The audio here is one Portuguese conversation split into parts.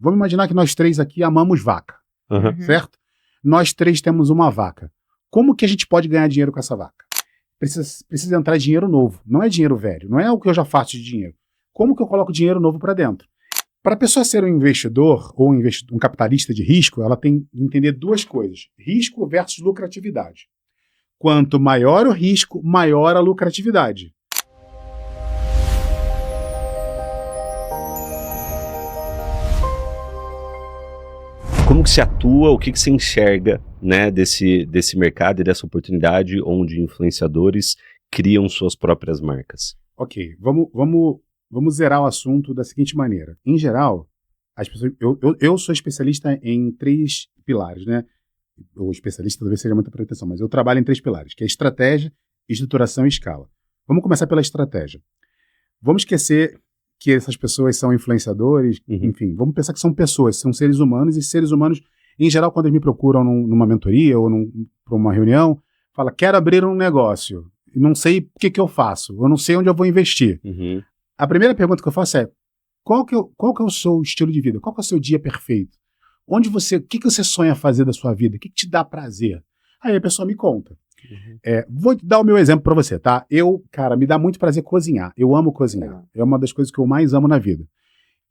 Vamos imaginar que nós três aqui amamos vaca, certo? Nós três temos uma vaca. Como que a gente pode ganhar dinheiro com essa vaca? Precisa entrar dinheiro novo, não é dinheiro velho, não é o que eu já faço de dinheiro. Como que eu coloco dinheiro novo para dentro? Para a pessoa ser um investidor ou um capitalista de risco, ela tem que entender duas coisas: risco versus lucratividade. Quanto maior o risco, maior a lucratividade. Como que se atua, o que se enxerga, né, desse mercado e dessa oportunidade onde influenciadores criam suas próprias marcas? Ok, vamos zerar o assunto da seguinte maneira. Em geral, as pessoas, eu sou especialista em 3 pilares, né? O especialista talvez seja muita pretensão, mas eu trabalho em 3 pilares, que é estratégia, estruturação e escala. Vamos começar pela estratégia. Vamos esquecer que essas pessoas são influenciadores, enfim, vamos pensar que são pessoas, são seres humanos, e seres humanos, em geral, quando eles me procuram numa mentoria ou para uma reunião, fala, quero abrir um negócio, não sei o que eu faço, eu não sei onde eu vou investir. A primeira pergunta que eu faço é, qual que é o seu estilo de vida? Qual que é o seu dia perfeito? O que você sonha fazer da sua vida? O que te dá prazer? Aí a pessoa me conta. Vou dar o meu exemplo para você, tá? Cara, me dá muito prazer cozinhar. Eu amo cozinhar. É uma das coisas que eu mais amo na vida.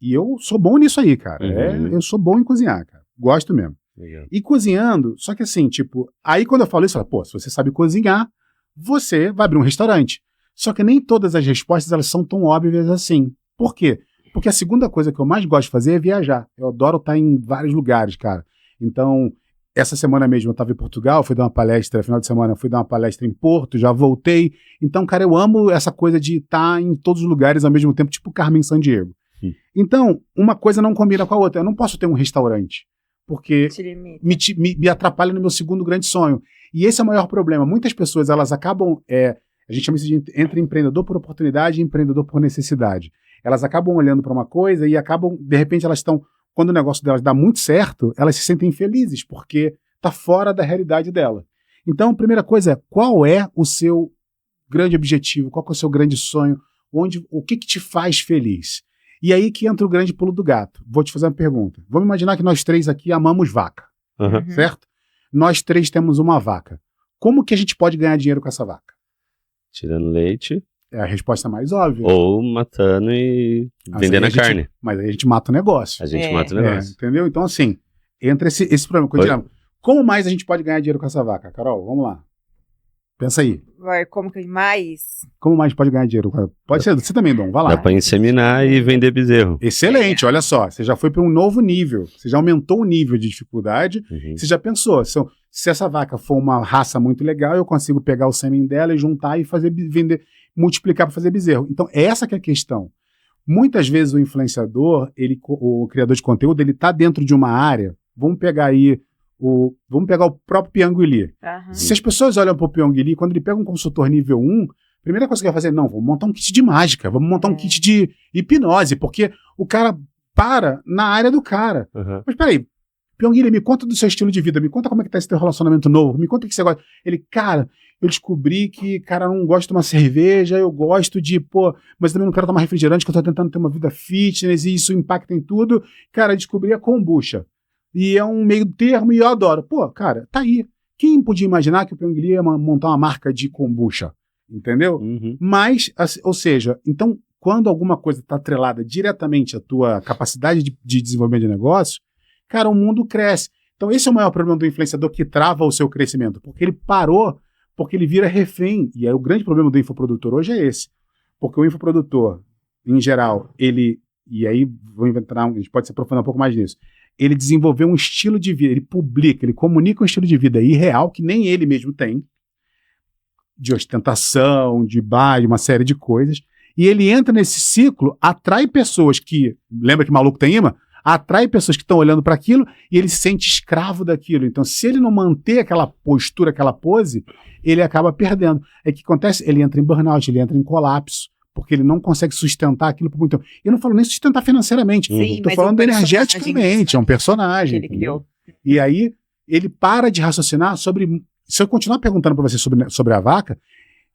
E eu sou bom nisso aí, cara. Eu sou bom em cozinhar, cara. Gosto mesmo. E cozinhando, só que assim, tipo, aí quando eu falo isso, pô, se você sabe cozinhar, você vai abrir um restaurante. Só que nem todas as respostas, elas são tão óbvias assim. Por quê? Porque a segunda coisa que eu mais gosto de fazer é viajar. Eu adoro estar em vários lugares, cara. Então, essa semana mesmo eu estava em Portugal, fui dar uma palestra, final de semana fui dar uma palestra em Porto, já voltei. Então, cara, eu amo essa coisa de estar em todos os lugares ao mesmo tempo, tipo Carmen Sandiego. Então, uma coisa não combina com a outra. Eu não posso ter um restaurante, porque me atrapalha no meu segundo grande sonho. E esse é o maior problema. Muitas pessoas, elas acabam... a gente chama isso de entre empreendedor por oportunidade e empreendedor por necessidade. Elas acabam olhando para uma coisa e acabam, de repente, elas estão... Quando o negócio delas dá muito certo, elas se sentem felizes, porque está fora da realidade dela. Então, a primeira coisa é, qual é o seu grande objetivo? Qual é o seu grande sonho? O que te faz feliz? E aí que entra o grande pulo do gato. Vou te fazer uma pergunta. Vamos imaginar que nós três aqui amamos vaca, certo? Nós três temos uma vaca. Como que a gente pode ganhar dinheiro com essa vaca? Tirando leite. É a resposta mais óbvia. Ou matando e vendendo a carne. Mas aí a gente mata o negócio. A gente mata o negócio. Entendeu? Então, assim, entra esse problema. Como mais a gente pode ganhar dinheiro com essa vaca? Carol, vamos lá. Pensa aí. Como que mais? Como mais pode ganhar dinheiro? Pode ser, você também, Dom, vai lá. Dá pra inseminar e vender bezerro. Excelente, olha só. Você já foi para um novo nível. Você já aumentou o nível de dificuldade. Você já pensou, se essa vaca for uma raça muito legal, eu consigo pegar o sêmen dela e juntar e vender, multiplicar para fazer bezerro. Então, essa que é a questão. Muitas vezes o influenciador, o criador de conteúdo, ele está dentro de uma área. Vamos pegar o próprio Pyongyi. Se as pessoas olham para o Pyongyi, quando ele pega um consultor nível 1, a primeira coisa que ele vai fazer, não, vamos montar um kit de mágica, vamos montar um kit de hipnose, porque o cara para na área do cara. Mas peraí, Pyongyi, me conta do seu estilo de vida, me conta como é que tá esse teu relacionamento novo, me conta o que você gosta. Ele, cara, eu descobri que, cara, eu não gosto de tomar cerveja, eu gosto de, mas também não quero tomar refrigerante, que eu tô tentando ter uma vida fitness e isso impacta em tudo. Cara, eu descobri a kombucha. E é um meio termo e eu adoro. Cara, tá aí. Quem podia imaginar que o Pyongyi ia montar uma marca de kombucha? Entendeu? Mas, ou seja, então, quando alguma coisa está atrelada diretamente à tua capacidade de desenvolvimento de negócio, cara, o mundo cresce. Então, esse é o maior problema do influenciador que trava o seu crescimento, porque ele parou, porque ele vira refém. E aí o grande problema do infoprodutor hoje é esse. Porque o infoprodutor, em geral, e aí a gente pode se aprofundar um pouco mais nisso, ele desenvolveu um estilo de vida, ele comunica um estilo de vida irreal, que nem ele mesmo tem, de ostentação, de bar, de uma série de coisas, e ele entra nesse ciclo, atrai pessoas lembra que maluco tem imã? Atrai pessoas que estão olhando para aquilo e ele se sente escravo daquilo. Então, se ele não manter aquela postura, aquela pose, ele acaba perdendo. É que acontece, ele entra em burnout, ele entra em colapso, porque ele não consegue sustentar aquilo por muito tempo. Eu não falo nem sustentar financeiramente, estou falando energeticamente, é um personagem. Que ele criou. E aí, ele para de raciocinar sobre... Se eu continuar perguntando para você sobre a vaca,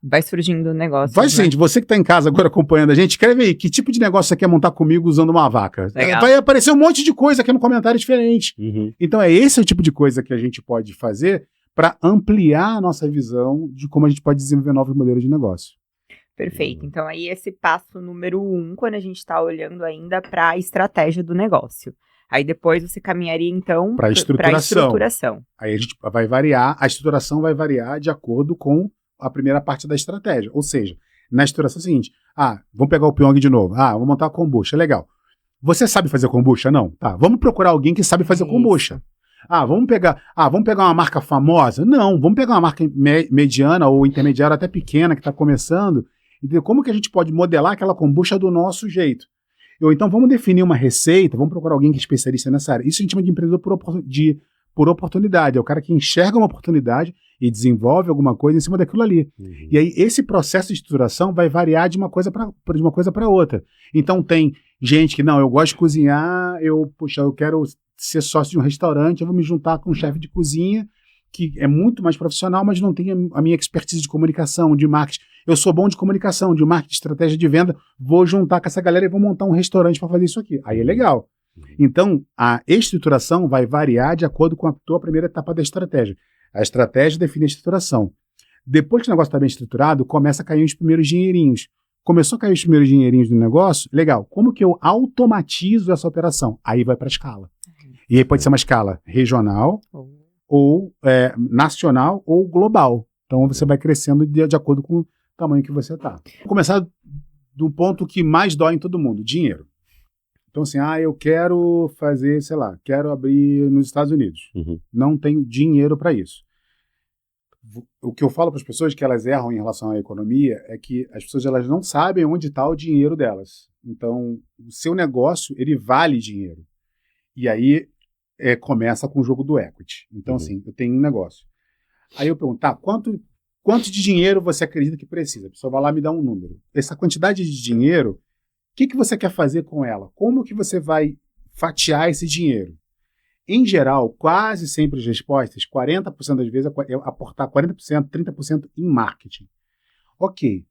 Vai surgindo negócio. Vai sim, você que está em casa agora acompanhando a gente, escreve aí, que tipo de negócio você quer montar comigo usando uma vaca? Legal. Vai aparecer um monte de coisa aqui no comentário diferente. Então é esse o tipo de coisa que a gente pode fazer para ampliar a nossa visão de como a gente pode desenvolver novos modelos de negócio. Perfeito. Então, aí esse passo número 1, quando a gente está olhando ainda para a estratégia do negócio. Aí depois você caminharia, então, para a estruturação. Aí a gente vai variar, a estruturação vai variar de acordo com a primeira parte da estratégia. Ou seja, na estruturação é o seguinte, vamos pegar o Pyong de novo. Vamos montar a kombucha, legal. Você sabe fazer kombucha? Não? Tá, vamos procurar alguém que sabe fazer kombucha. Vamos pegar uma marca famosa? Não, vamos pegar uma marca mediana ou intermediária, até pequena, que está começando, e ver como que a gente pode modelar aquela kombucha do nosso jeito. Ou então vamos definir uma receita, vamos procurar alguém que é especialista nessa área. Isso a gente chama de empreendedor por oportunidade. É o cara que enxerga uma oportunidade e desenvolve alguma coisa em cima daquilo ali. E aí esse processo de estruturação vai variar de uma coisa para outra. Então tem gente que, não, eu gosto de cozinhar, eu quero ser sócio de um restaurante, eu vou me juntar com um chefe de cozinha que é muito mais profissional, mas não tem a minha expertise de comunicação, de marketing. Eu sou bom de comunicação, de marketing, de estratégia de venda, vou juntar com essa galera e vou montar um restaurante para fazer isso aqui. Aí é legal. Então, a estruturação vai variar de acordo com a tua primeira etapa da estratégia. A estratégia define a estruturação. Depois que o negócio está bem estruturado, começa a cair os primeiros dinheirinhos. Começou a cair os primeiros dinheirinhos do negócio, legal. Como que eu automatizo essa operação? Aí vai para a escala. E aí pode ser uma escala regional, ou nacional, ou global. Então você vai crescendo de acordo com o tamanho que você está. Vou começar do ponto que mais dói em todo mundo, dinheiro. Então assim, eu quero fazer, quero abrir nos Estados Unidos. Não tenho dinheiro para isso. O que eu falo para as pessoas que elas erram em relação à economia é que as pessoas elas não sabem onde está o dinheiro delas. Então, o seu negócio, ele vale dinheiro. E aí começa com o jogo do equity. Então, assim, eu tenho um negócio. Aí eu pergunto, quanto de dinheiro você acredita que precisa? A pessoa vai lá e me dá um número. Essa quantidade de dinheiro, o que você quer fazer com ela? Como que você vai fatiar esse dinheiro? Em geral, quase sempre as respostas, 40% das vezes, é aportar 40%, 30% em marketing. Ok.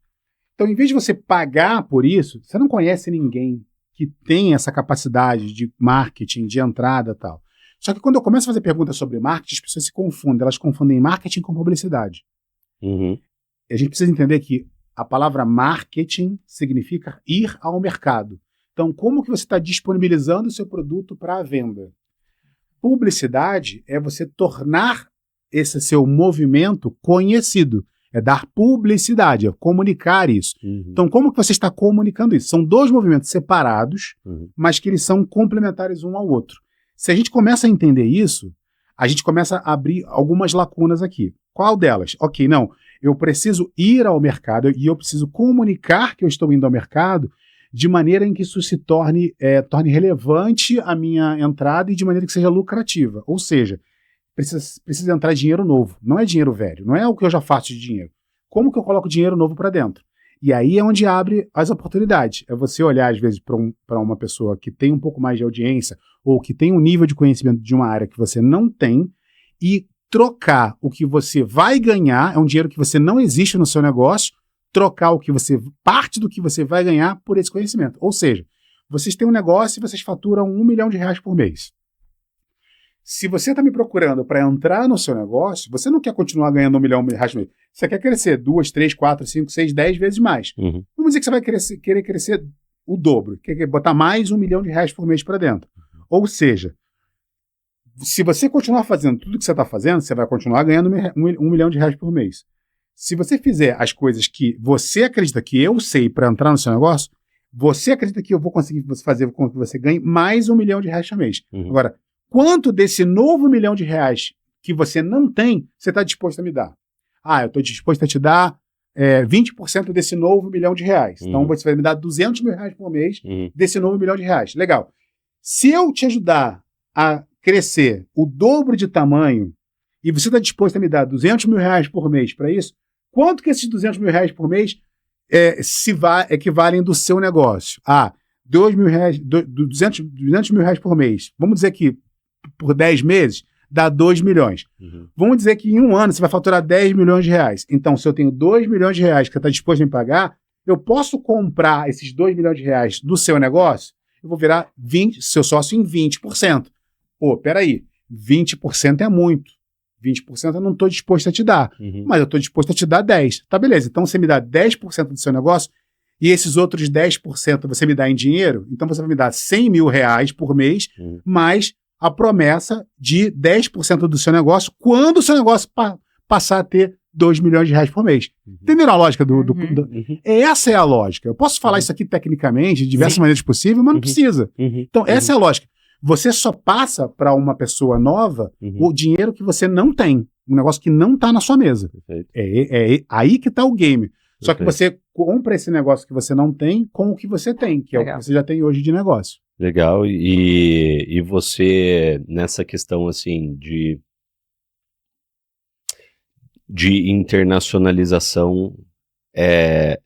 Então, em vez de você pagar por isso, você não conhece ninguém que tem essa capacidade de marketing, de entrada e tal. Só que quando eu começo a fazer perguntas sobre marketing, as pessoas se confundem. Elas confundem marketing com publicidade. E a gente precisa entender que a palavra marketing significa ir ao mercado. Então, como que você está disponibilizando o seu produto para a venda? Publicidade é você tornar esse seu movimento conhecido. É dar publicidade, é comunicar isso. Então, como que você está comunicando isso? São dois movimentos separados, mas que eles são complementares um ao outro. Se a gente começa a entender isso, a gente começa a abrir algumas lacunas aqui. Qual delas? Ok, não, eu preciso ir ao mercado e eu preciso comunicar que eu estou indo ao mercado de maneira em que isso se torne relevante a minha entrada e de maneira que seja lucrativa. Ou seja, precisa entrar dinheiro novo. Não é dinheiro velho, não é o que eu já faço de dinheiro. Como que eu coloco dinheiro novo para dentro? E aí é onde abre as oportunidades. É você olhar, às vezes, para uma pessoa que tem um pouco mais de audiência ou que tem um nível de conhecimento de uma área que você não tem e trocar o que você vai ganhar, é um dinheiro que você não existe no seu negócio, trocar parte do que você vai ganhar por esse conhecimento. Ou seja, vocês têm um negócio e vocês faturam R$1 milhão por mês. Se você está me procurando para entrar no seu negócio, você não quer continuar ganhando R$1 milhão por mês. Você quer crescer 2, 3, 4, 5, 6, 10 vezes mais. Vamos dizer que você vai querer crescer o dobro. Quer botar mais R$1 milhão por mês para dentro. Ou seja, se você continuar fazendo tudo que você está fazendo, você vai continuar ganhando R$1 milhão por mês. Se você fizer as coisas que você acredita que eu sei para entrar no seu negócio, você acredita que eu vou conseguir fazer com que você ganhe mais R$1 milhão por mês. Agora, quanto desse novo R$1 milhão que você não tem, você está disposto a me dar? Eu estou disposto a te dar 20% desse novo R$1 milhão. Então, você vai me dar R$200 mil por mês desse novo R$1 milhão. Legal. Se eu te ajudar a crescer o dobro de tamanho e você está disposto a me dar R$200 mil por mês para isso, quanto que esses R$200 mil por mês equivalem do seu negócio? R$200 mil por mês. Vamos dizer que por 10 meses dá 2 milhões. Vamos dizer que em um ano você vai faturar 10 milhões de reais. Então, se eu tenho 2 milhões de reais que você está disposto a me pagar, eu posso comprar esses 2 milhões de reais do seu negócio, eu vou virar seu sócio em 20%. Pô, peraí, 20% é muito. 20% eu não estou disposto a te dar, mas eu estou disposto a te dar 10%. Tá, beleza. Então você me dá 10% do seu negócio e esses outros 10% você me dá em dinheiro, então você vai me dar 100 mil reais por mês, mais a promessa de 10% do seu negócio quando o seu negócio passar a ter 2 milhões de reais por mês. Entenderam a lógica Essa é a lógica. Eu posso falar isso aqui tecnicamente, de diversas maneiras possíveis, mas não precisa. Então, essa é a lógica. Você só passa para uma pessoa nova o dinheiro que você não tem. Um negócio que não está na sua mesa. É aí que está o game. Só que você compra esse negócio que você não tem com o que você tem, que é o que você já tem hoje de negócio. Legal. E você, nessa questão assim de internacionalização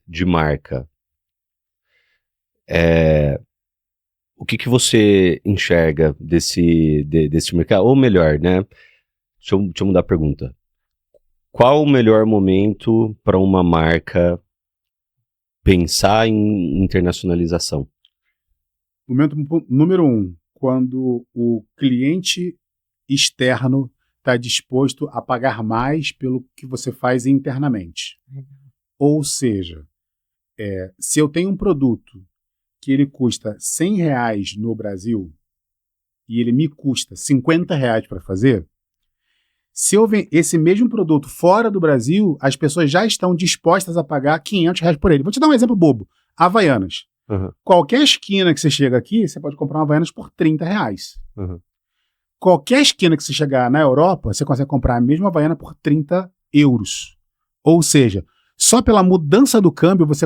de marca, o que você enxerga desse mercado? Ou melhor, né? Deixa eu mudar a pergunta. Qual o melhor momento para uma marca pensar em internacionalização? Momento número 1, quando o cliente externo está disposto a pagar mais pelo que você faz internamente. Ou seja, se eu tenho um produto que ele custa R$100 no Brasil e ele me custa R$50 para fazer, se eu vender esse mesmo produto fora do Brasil, as pessoas já estão dispostas a pagar R$500 por ele. Vou te dar um exemplo bobo. Havaianas. Qualquer esquina que você chega aqui, você pode comprar uma Havaianas por R$30. Qualquer esquina que você chegar na Europa, você consegue comprar a mesma Havaiana por 30 euros. Ou seja, só pela mudança do câmbio você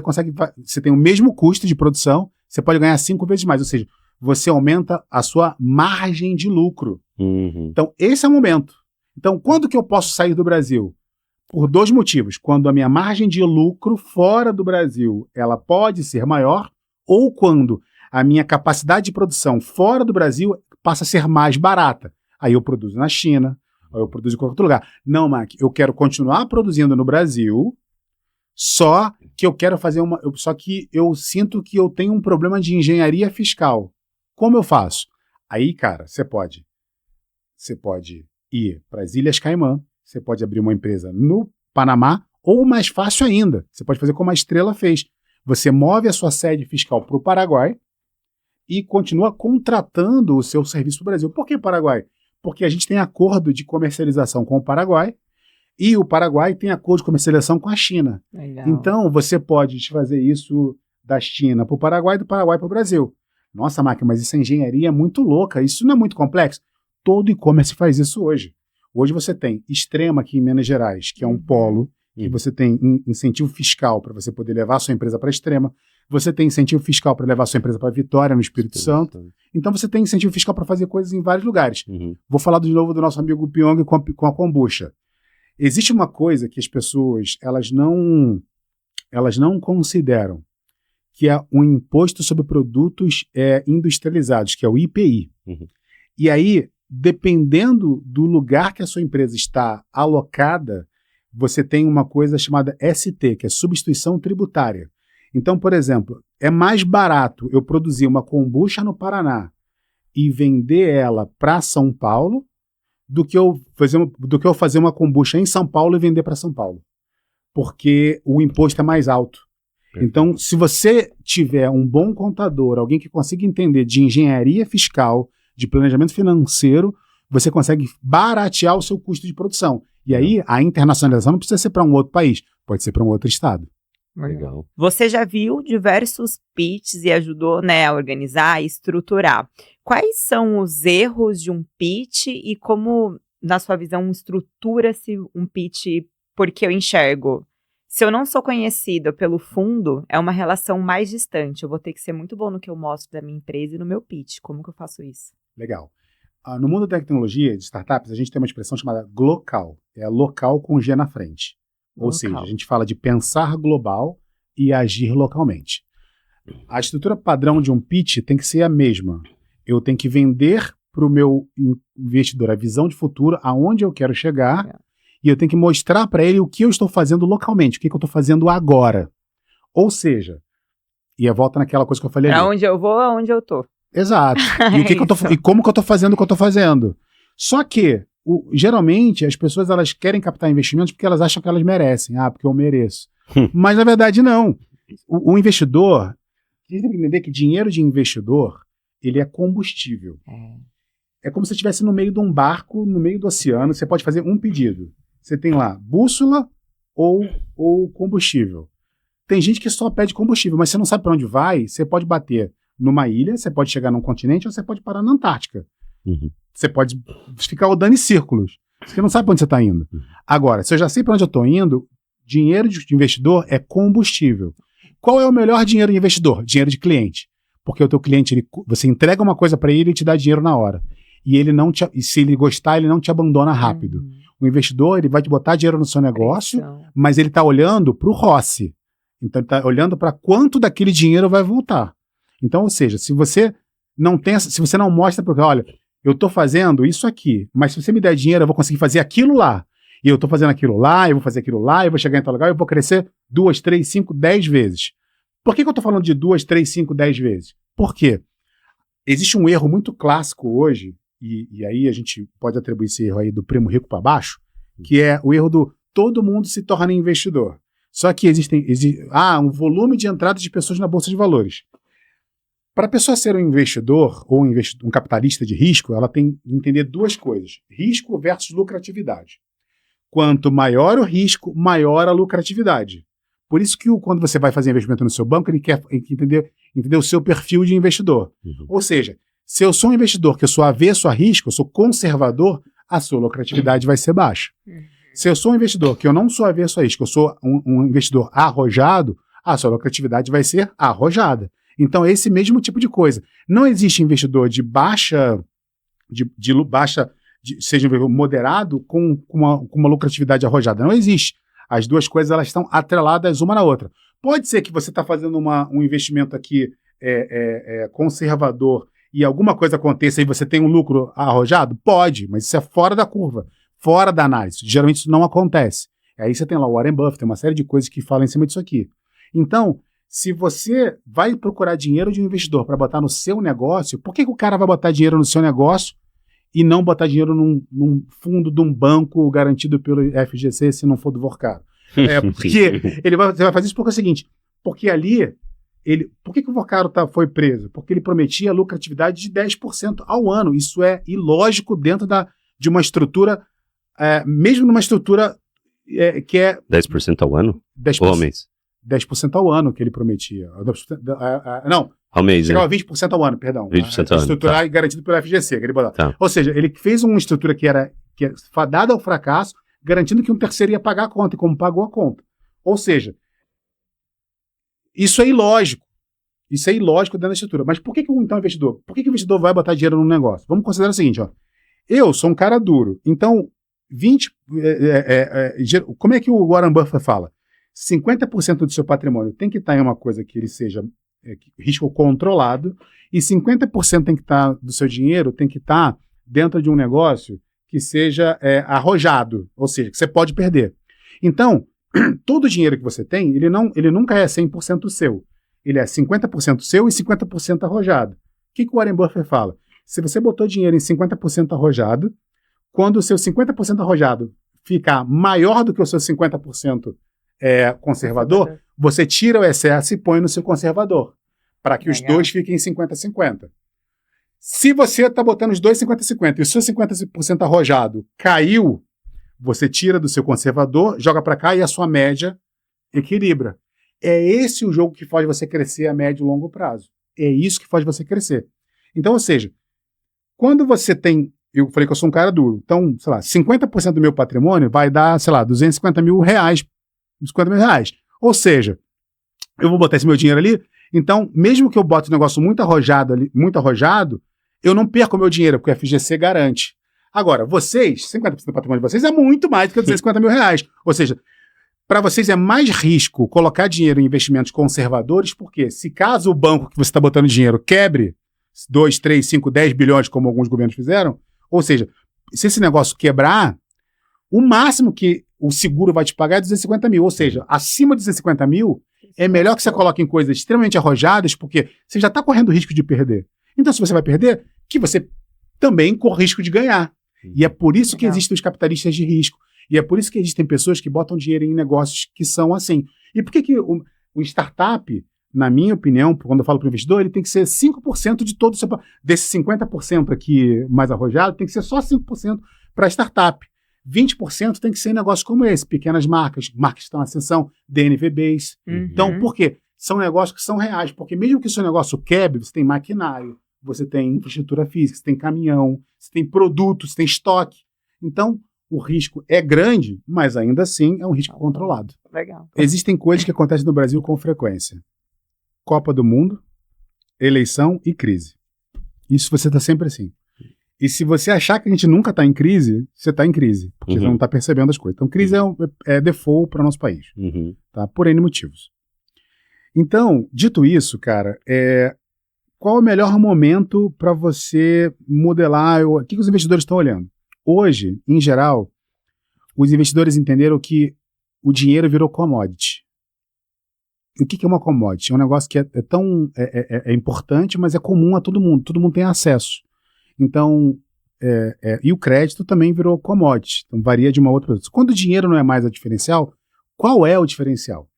tem o mesmo custo de produção, você pode ganhar 5 vezes mais. Ou seja, você aumenta a sua margem de lucro. Então, esse é o momento. Então, quando que eu posso sair do Brasil? Por 2 motivos. Quando a minha margem de lucro fora do Brasil ela pode ser maior, ou quando a minha capacidade de produção fora do Brasil passa a ser mais barata. Aí eu produzo na China, ou eu produzo em qualquer outro lugar. Não, Mac, eu quero continuar produzindo no Brasil, só que eu quero fazer só que eu sinto que eu tenho um problema de engenharia fiscal. Como eu faço? Aí, cara, você pode ir para as Ilhas Caimã, você pode abrir uma empresa no Panamá, ou mais fácil ainda, você pode fazer como a Estrela fez. Você move a sua sede fiscal para o Paraguai e continua contratando o seu serviço para o Brasil. Por que Paraguai? Porque a gente tem acordo de comercialização com o Paraguai e o Paraguai tem acordo de comercialização com a China. Legal. Então, você pode fazer isso da China para o Paraguai e do Paraguai para o Brasil. Nossa, Máquina, mas isso é engenharia muito louca, isso não é muito complexo? Todo e-commerce faz isso hoje. Hoje você tem Extrema aqui em Minas Gerais, que é um polo, e você tem incentivo fiscal para você poder levar a sua empresa para Extrema. Você tem incentivo fiscal para levar a sua empresa para Vitória, no Espírito Santo. Então você tem incentivo fiscal para fazer coisas em vários lugares. Vou falar de novo do nosso amigo Pyong com a kombucha. Existe uma coisa que as pessoas elas não consideram, que é um imposto sobre produtos industrializados, que é o IPI. E aí, dependendo do lugar que a sua empresa está alocada, você tem uma coisa chamada ST, que é substituição tributária. Então, por exemplo, é mais barato eu produzir uma kombucha no Paraná e vender ela para São Paulo do que eu fazer uma kombucha em São Paulo e vender para São Paulo. Porque o imposto é mais alto. Então, se você tiver um bom contador, alguém que consiga entender de engenharia fiscal, de planejamento financeiro, você consegue baratear o seu custo de produção. E aí, a internacionalização não precisa ser para um outro país, pode ser para um outro estado. Legal. Você já viu diversos pitches e ajudou, né, a organizar e estruturar. Quais são os erros de um pitch e como, na sua visão, estrutura-se um pitch? Porque eu enxergo, se eu não sou conhecida pelo fundo, é uma relação mais distante. Eu vou ter que ser muito bom no que eu mostro da minha empresa e no meu pitch. Como que eu faço isso? Legal. No mundo da tecnologia, de startups, a gente tem uma expressão chamada glocal. É local com G na frente. Ou seja, a gente fala de pensar global e agir localmente. A estrutura padrão de um pitch tem que ser a mesma. Eu tenho que vender para o meu investidor a visão de futuro, aonde eu quero chegar, e eu tenho que mostrar para ele o que eu estou fazendo localmente, o que eu estou fazendo agora. Ou seja, e a volta naquela coisa que eu falei ali. Aonde eu vou, aonde eu tô. Exato. E, e como que eu estou fazendo o que eu estou fazendo. Só que, geralmente, as pessoas elas querem captar investimentos porque elas acham que elas merecem. Ah, porque eu mereço. Mas, na verdade, não. O investidor, você tem que entender que dinheiro de investidor, ele é combustível. É como se você estivesse no meio de um barco, no meio do oceano, você pode fazer um pedido. Você tem lá bússola ou combustível. Tem gente que só pede combustível, mas você não sabe para onde vai, você pode bater numa ilha, você pode chegar num continente ou você pode parar na Antártica. Você pode ficar rodando em círculos. Você não sabe para onde você está indo. Agora, se eu já sei para onde eu estou indo, dinheiro de investidor é combustível. Qual é o melhor dinheiro de investidor? Dinheiro de cliente. Porque o teu cliente, você entrega uma coisa para ele e te dá dinheiro na hora. E se ele gostar, ele não te abandona rápido. O investidor, ele vai te botar dinheiro no seu negócio, mas ele está olhando para o ROCE. Então, ele está olhando para quanto daquele dinheiro vai voltar. Então, ou seja, se você não mostra para olha, eu estou fazendo isso aqui, mas se você me der dinheiro, eu vou conseguir fazer aquilo lá. E eu estou fazendo aquilo lá, eu vou fazer aquilo lá, eu vou chegar em tal lugar, eu vou crescer 2, 3, 5, 10 vezes. Por que eu estou falando de 2, 3, 5, 10 vezes? Por quê? Existe um erro muito clássico hoje, e aí a gente pode atribuir esse erro aí do primo rico para baixo, que é o erro do todo mundo se torna investidor. Só que existe um volume de entrada de pessoas na Bolsa de Valores. Para a pessoa ser um investidor ou um capitalista de risco, ela tem que entender duas coisas. Risco versus lucratividade. Quanto maior o risco, maior a lucratividade. Por isso que quando você vai fazer investimento no seu banco, ele quer entender o seu perfil de investidor. Ou seja, se eu sou um investidor que eu sou avesso a risco, eu sou conservador, a sua lucratividade vai ser baixa. Se eu sou um investidor que eu não sou avesso a risco, eu sou um investidor arrojado, a sua lucratividade vai ser arrojada. Então, é esse mesmo tipo de coisa. Não existe investidor de seja moderado com uma lucratividade arrojada. Não existe. As duas coisas elas estão atreladas uma na outra. Pode ser que você está fazendo um investimento aqui conservador e alguma coisa aconteça e você tem um lucro arrojado? Pode, mas isso é fora da curva, fora da análise. Geralmente isso não acontece. Aí você tem lá o Warren Buffett, tem uma série de coisas que falam em cima disso aqui. Então, se você vai procurar dinheiro de um investidor para botar no seu negócio, por que o cara vai botar dinheiro no seu negócio e não botar dinheiro num fundo de um banco garantido pelo FGC se não for do Vorcaro? Porque você vai fazer isso porque é o seguinte, porque ali, por que o Vorcaro foi preso? Porque ele prometia lucratividade de 10% ao ano. Isso é ilógico dentro de uma estrutura, mesmo numa estrutura que é... 10% ao ano? 10%. Ou ao mês? 10% ao ano que ele prometia. Não, ao mês, chegava a 20% ao ano, perdão. 20% ao ano. Estruturar e garantido pelo FGC. Tá. Ou seja, ele fez uma estrutura que é fadada ao fracasso, garantindo que um terceiro ia pagar a conta, e como pagou a conta. Ou seja, isso é ilógico. Isso é ilógico dentro da estrutura. Mas por que então investidor? Por que o investidor vai botar dinheiro num negócio? Vamos considerar o seguinte, ó. Eu sou um cara duro, então como é que o Warren Buffett fala? 50% do seu patrimônio tem que estar em uma coisa que ele seja risco controlado e 50% tem que estar do seu dinheiro tem que estar dentro de um negócio que seja arrojado, ou seja, que você pode perder. Então, todo o dinheiro que você tem, ele nunca é 100% seu. Ele é 50% seu e 50% arrojado. O que o Warren Buffett fala? Se você botou dinheiro em 50% arrojado, quando o seu 50% arrojado ficar maior do que o seu 50% conservador, você tira o excesso e põe no seu conservador, para que os dois fiquem 50-50. Se você está botando os dois 50-50 e o seu 50% arrojado caiu, você tira do seu conservador, joga para cá e a sua média equilibra. É esse o jogo que faz você crescer a médio e longo prazo. É isso que faz você crescer. Então, ou seja, quando você tem... Eu falei que eu sou um cara duro. Então, sei lá, 50% do meu patrimônio vai dar, sei lá, 250 mil reais. 50 mil reais. Ou seja, eu vou botar esse meu dinheiro ali, então, mesmo que eu bote um negócio muito arrojado, eu não perco o meu dinheiro, porque o FGC garante. Agora, vocês, 50% do patrimônio de vocês é muito mais do que 250 mil reais. Ou seja, para vocês é mais risco colocar dinheiro em investimentos conservadores, porque se caso o banco que você está botando dinheiro quebre, 2, 3, 5, 10 bilhões, como alguns governos fizeram. Ou seja, se esse negócio quebrar, o máximo que o seguro vai te pagar é 250 mil. Ou seja, acima de 250 mil, é melhor que você coloque em coisas extremamente arrojadas, porque você já está correndo o risco de perder. Então, se você vai perder, que você também corre risco de ganhar. E é por isso que existem os capitalistas de risco. E é por isso que existem pessoas que botam dinheiro em negócios que são assim. E por que o startup, na minha opinião, quando eu falo para o investidor, ele tem que ser 5% de todo o seu... Desses 50% aqui mais arrojado, tem que ser só 5% para startup. 20% tem que ser em negócios como esse, pequenas marcas que estão em ascensão, DNVBs. Então, por quê? São negócios que são reais. Porque mesmo que o seu negócio quebre, você tem maquinário, você tem infraestrutura física, você tem caminhão, você tem produto, você tem estoque. Então, o risco é grande, mas ainda assim é um risco controlado. Legal. Existem coisas que acontecem no Brasil com frequência. Copa do Mundo, eleição e crise. Isso você está sempre assim. E se você achar que a gente nunca está em crise, você está em crise, porque você não está percebendo as coisas. Então, crise é default para o nosso país, tá? Por N motivos. Então, dito isso, cara, qual é o melhor momento para você modelar? O que os investidores estão olhando? Hoje, em geral, os investidores entenderam que o dinheiro virou commodity. O que é uma commodity? É um negócio que é importante, mas é comum a todo mundo tem acesso. Então, e o crédito também virou commodity, então varia de uma outra coisa. Quando o dinheiro não é mais o diferencial, qual é o diferencial?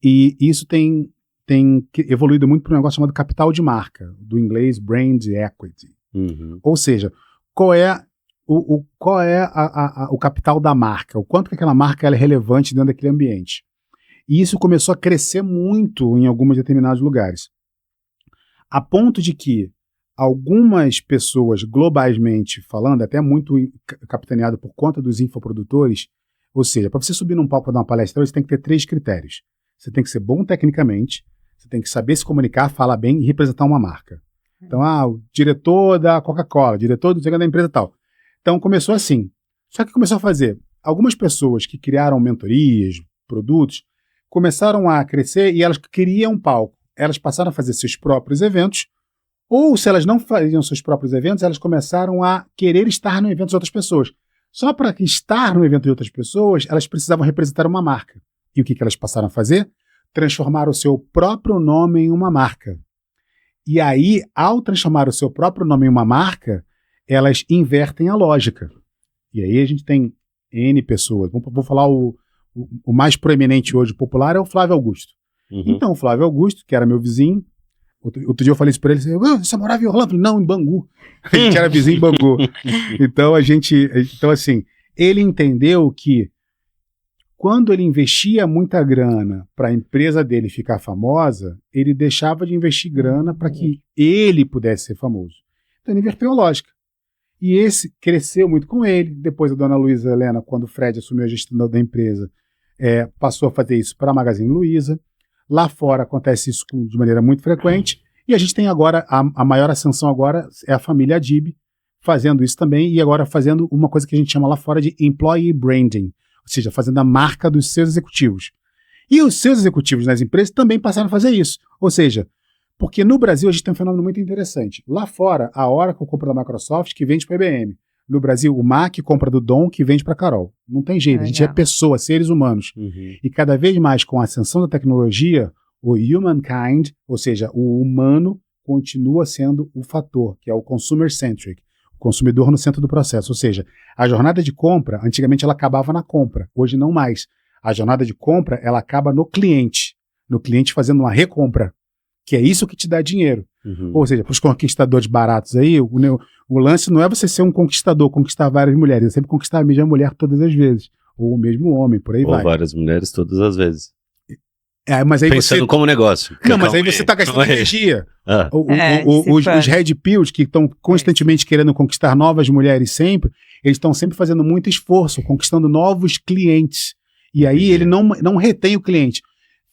E isso tem evoluído muito para um negócio chamado capital de marca, do inglês brand equity. Ou seja, qual é o capital da marca, o quanto que aquela marca ela é relevante dentro daquele ambiente. E isso começou a crescer muito em alguns determinados lugares, a ponto de que algumas pessoas, globalmente falando, até muito capitaneado por conta dos infoprodutores, ou seja, para você subir num palco para dar uma palestra, você tem que ter 3 critérios. Você tem que ser bom tecnicamente, você tem que saber se comunicar, falar bem e representar uma marca. Então, o diretor da Coca-Cola, diretor da empresa tal. Então, começou assim. Só que começou a fazer. Algumas pessoas que criaram mentorias, produtos, começaram a crescer e elas queriam um palco. Elas passaram a fazer seus próprios eventos, ou se elas não faziam seus próprios eventos, elas começaram a querer estar no evento de outras pessoas. Só para estar no evento de outras pessoas, elas precisavam representar uma marca. E o que elas passaram a fazer? Transformar o seu próprio nome em uma marca. E aí, ao transformar o seu próprio nome em uma marca, elas invertem a lógica. E aí a gente tem N pessoas. Vou falar o mais proeminente hoje, popular, é o Flávio Augusto. Então, o Flávio Augusto, que era meu vizinho, outro dia eu falei isso pra ele, você morava em Orlando? Não, em Bangu. A gente era vizinho em Bangu. Então, assim, ele entendeu que quando ele investia muita grana para a empresa dele ficar famosa, ele deixava de investir grana para que ele pudesse ser famoso. Então, ele inverteu a lógica. E esse cresceu muito com ele. Depois a dona Luísa Helena, quando o Fred assumiu a gestão da empresa, passou a fazer isso para a Magazine Luiza. Lá fora acontece isso de maneira muito frequente. E a gente tem agora, a maior ascensão agora é a família Adib fazendo isso também, e agora fazendo uma coisa que a gente chama lá fora de employee branding, ou seja, fazendo a marca dos seus executivos. E os seus executivos nas empresas também passaram a fazer isso. Ou seja, porque no Brasil a gente tem um fenômeno muito interessante. Lá fora, a Oracle compra da Microsoft, que vende para a IBM. No Brasil, o Mac compra do Dom, que vende para a Carol. Não tem jeito, a gente é pessoa, seres humanos. E cada vez mais, com a ascensão da tecnologia, o humankind, ou seja, o humano, continua sendo o fator, que é o consumer-centric, o consumidor no centro do processo. Ou seja, a jornada de compra, antigamente ela acabava na compra, hoje não mais. A jornada de compra, ela acaba no cliente fazendo uma recompra, que é isso que te dá dinheiro. Ou seja, para os conquistadores baratos aí, o lance não é você ser um conquistador, conquistar várias mulheres, é sempre conquistar a mesma mulher todas as vezes, ou o mesmo homem, por aí vai. Ou várias mulheres todas as vezes. Mas aí pensando como negócio. Não, mas aí você está gastando energia. Os red pills que estão constantemente querendo conquistar novas mulheres sempre, eles estão sempre fazendo muito esforço, conquistando novos clientes. E aí ele não retém o cliente.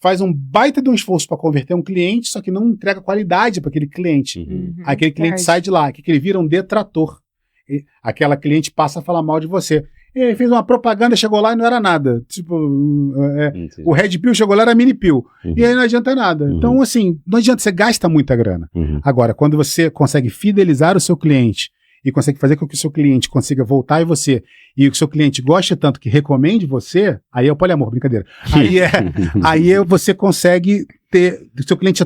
Faz um baita de um esforço para converter um cliente, só que não entrega qualidade para aquele cliente. Aquele cliente sai de lá, que ele vira um detrator. Aquela cliente passa a falar mal de você. E fez uma propaganda, chegou lá e não era nada. Tipo, Entendi. o Red Pill chegou lá, era Mini Pill. Uhum. E aí não adianta nada. Uhum. Então, assim, não adianta, você gasta muita grana. Uhum. Agora, quando você consegue fidelizar o seu cliente e consegue fazer com que o seu cliente consiga voltar em você e que o seu cliente goste tanto que recomende você, aí é o poliamor, brincadeira. Aí você consegue ter, o seu cliente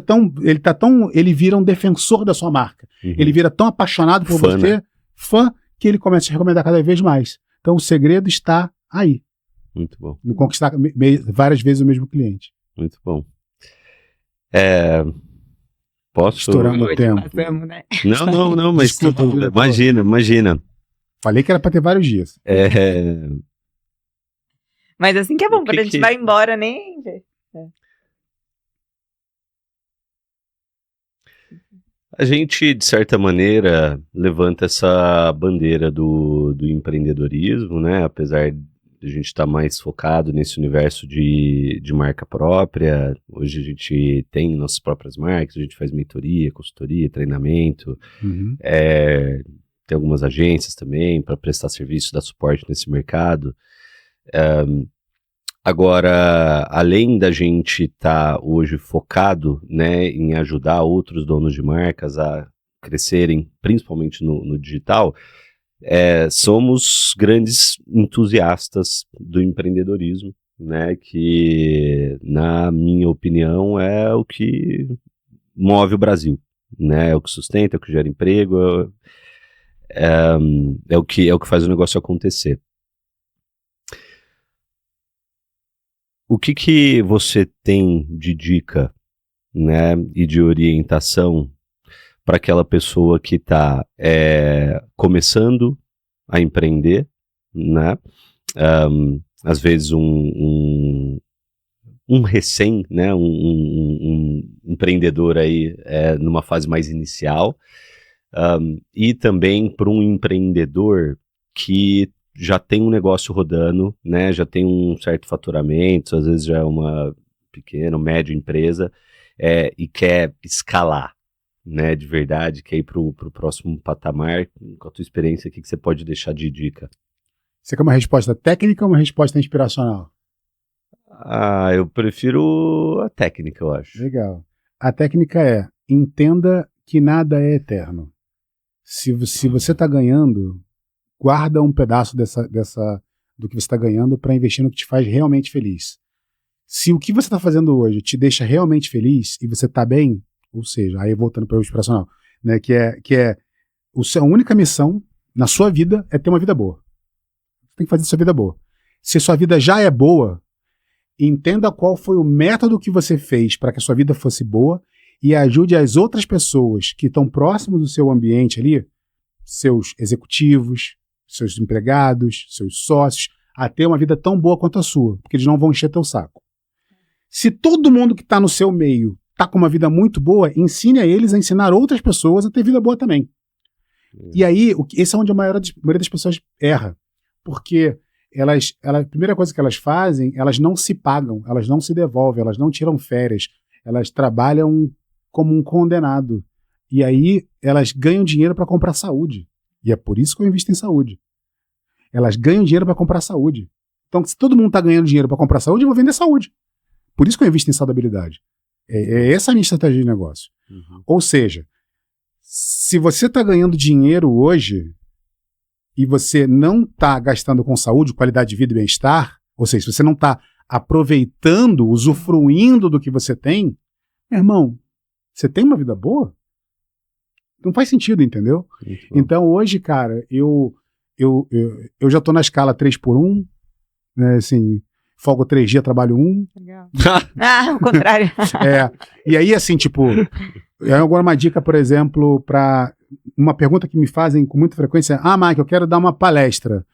ele vira um defensor da sua marca. Uhum. Ele vira tão apaixonado por Fã, você, né? fã, que ele começa a te recomendar cada vez mais. Então o segredo está aí, Muito bom. no conquistar várias vezes o mesmo cliente. Muito bom. Posso? Estouramos o Hoje tempo. passamos, né? Não, mas Desculpa, tudo, diretor. imagina. Falei que era para ter vários dias. Mas assim que é bom, O quando que a gente que- vai embora, nem vê. A gente, de certa maneira, levanta essa bandeira do empreendedorismo, né? Apesar de a gente estar mais focado nesse universo de marca própria. Hoje a gente tem nossas próprias marcas, a gente faz mentoria, consultoria, treinamento. Uhum. Tem algumas agências também para prestar serviço, dar suporte nesse mercado. Agora, além da gente estar hoje focado, né, em ajudar outros donos de marcas a crescerem, principalmente no digital, somos grandes entusiastas do empreendedorismo, né, que, na minha opinião, é o que move o Brasil, né, é o que sustenta, é o que gera emprego, é o que faz o negócio acontecer. O que você tem de dica, né, e de orientação para aquela pessoa que está começando a empreender, né? Às vezes um recém, né, um empreendedor aí numa fase mais inicial, e também para um empreendedor que já tem um negócio rodando, né, já tem um certo faturamento, às vezes já é uma pequena ou média empresa, e quer escalar, né, de verdade, quer ir para o próximo patamar. Com a tua experiência, o que você pode deixar de dica? Você quer uma resposta técnica ou uma resposta inspiracional? Eu prefiro a técnica, eu acho. Legal. A técnica é: entenda que nada é eterno. Se você está ganhando, guarda um pedaço do que você está ganhando para investir no que te faz realmente feliz. Se o que você está fazendo hoje te deixa realmente feliz e você está bem, ou seja, aí voltando para o inspiracional, né, que é a única missão na sua vida é ter uma vida boa. Você tem que fazer sua vida boa. Se sua vida já é boa, entenda qual foi o método que você fez para que a sua vida fosse boa e ajude as outras pessoas que estão próximos do seu ambiente ali, seus executivos, seus empregados, seus sócios, a ter uma vida tão boa quanto a sua, porque eles não vão encher teu saco. Se todo mundo que está no seu meio está com uma vida muito boa, ensine a eles a ensinar outras pessoas a ter vida boa também. E aí, esse é onde a maioria das pessoas erra, porque a primeira coisa que elas fazem, elas não se pagam, elas não se devolvem, elas não tiram férias, elas trabalham como um condenado. E aí elas ganham dinheiro para comprar saúde. E é por isso que eu invisto em saúde. Elas ganham dinheiro para comprar saúde. Então, se todo mundo está ganhando dinheiro para comprar saúde, eu vou vender saúde. Por isso que eu invisto em saudabilidade. Essa a minha estratégia de negócio. Uhum. Ou seja, se você está ganhando dinheiro hoje e você não está gastando com saúde, qualidade de vida e bem-estar, ou seja, se você não está aproveitando, usufruindo do que você tem, meu irmão, você tem uma vida boa? Não faz sentido, entendeu? Então hoje, cara, eu já estou na escala 3x1, né, assim, folgo 3 dias, trabalho 1. Legal. O contrário. E aí, assim, tipo, agora uma dica, por exemplo, para uma pergunta que me fazem com muita frequência: Mike, eu quero dar uma palestra.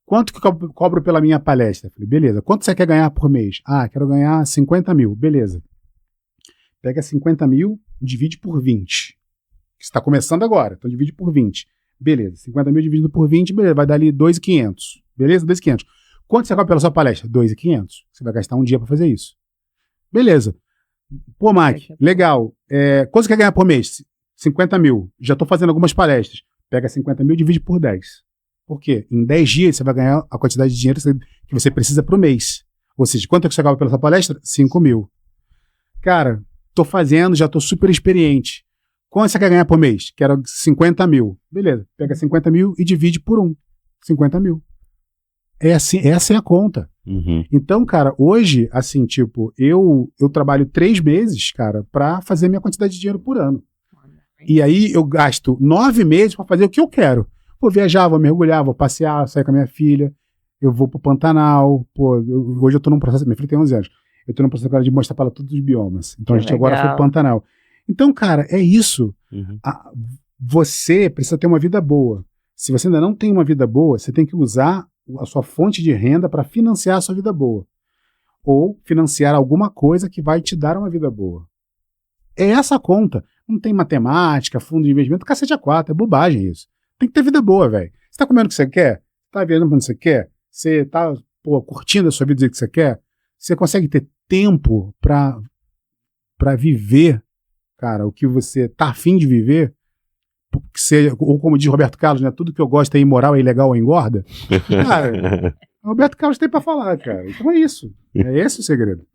Quanto que eu cobro pela minha palestra? Eu falei, beleza. Quanto você quer ganhar por mês? Quero ganhar 50 mil. Beleza. Pega 50 mil, divide por 20. Você está começando agora, então divide por 20. Beleza. 50 mil dividido por 20, beleza. Vai dar ali 2.500. Beleza? 2.500. Quanto você cobra pela sua palestra? 2.500. Você vai gastar um dia para fazer isso. Beleza. Pô, Mike, legal. Quanto você quer ganhar por mês? 50 mil. Já estou fazendo algumas palestras. Pega 50 mil e divide por 10. Por quê? Em 10 dias você vai ganhar a quantidade de dinheiro que você precisa pro mês. Ou seja, quanto é que você acaba pela sua palestra? 5 mil. Cara, tô fazendo, já tô super experiente. Quanto você quer ganhar por mês? Quero 50 mil. Beleza, pega 50 mil e divide por 50 mil. É assim, essa é a conta. Uhum. Então, cara, hoje, assim, tipo, eu trabalho 3 meses, cara, pra fazer minha quantidade de dinheiro por ano. E aí eu gasto 9 meses pra fazer o que eu quero. Vou viajar, vou mergulhar, vou passear, sair com a minha filha, eu vou pro Pantanal, hoje eu tô num processo, minha filha tem 11 anos, eu tô num processo agora de mostrar pra ela todos os biomas. Então a gente agora foi pro Pantanal. Então, cara, é isso. Uhum. Você precisa ter uma vida boa. Se você ainda não tem uma vida boa, você tem que usar a sua fonte de renda para financiar a sua vida boa. Ou financiar alguma coisa que vai te dar uma vida boa. É essa a conta. Não tem matemática, fundo de investimento, cacete a 4, é bobagem isso. Tem que ter vida boa, velho. Você tá comendo o que você quer? Tá viajando pra onde você quer? Você tá, curtindo a sua vida do jeito que você quer? Você consegue ter tempo pra viver, cara, o que você tá afim de viver? Ou como diz Roberto Carlos, né? Tudo que eu gosto é imoral, é ilegal ou engorda. Cara, Roberto Carlos tem pra falar, cara. Então é isso. É esse o segredo.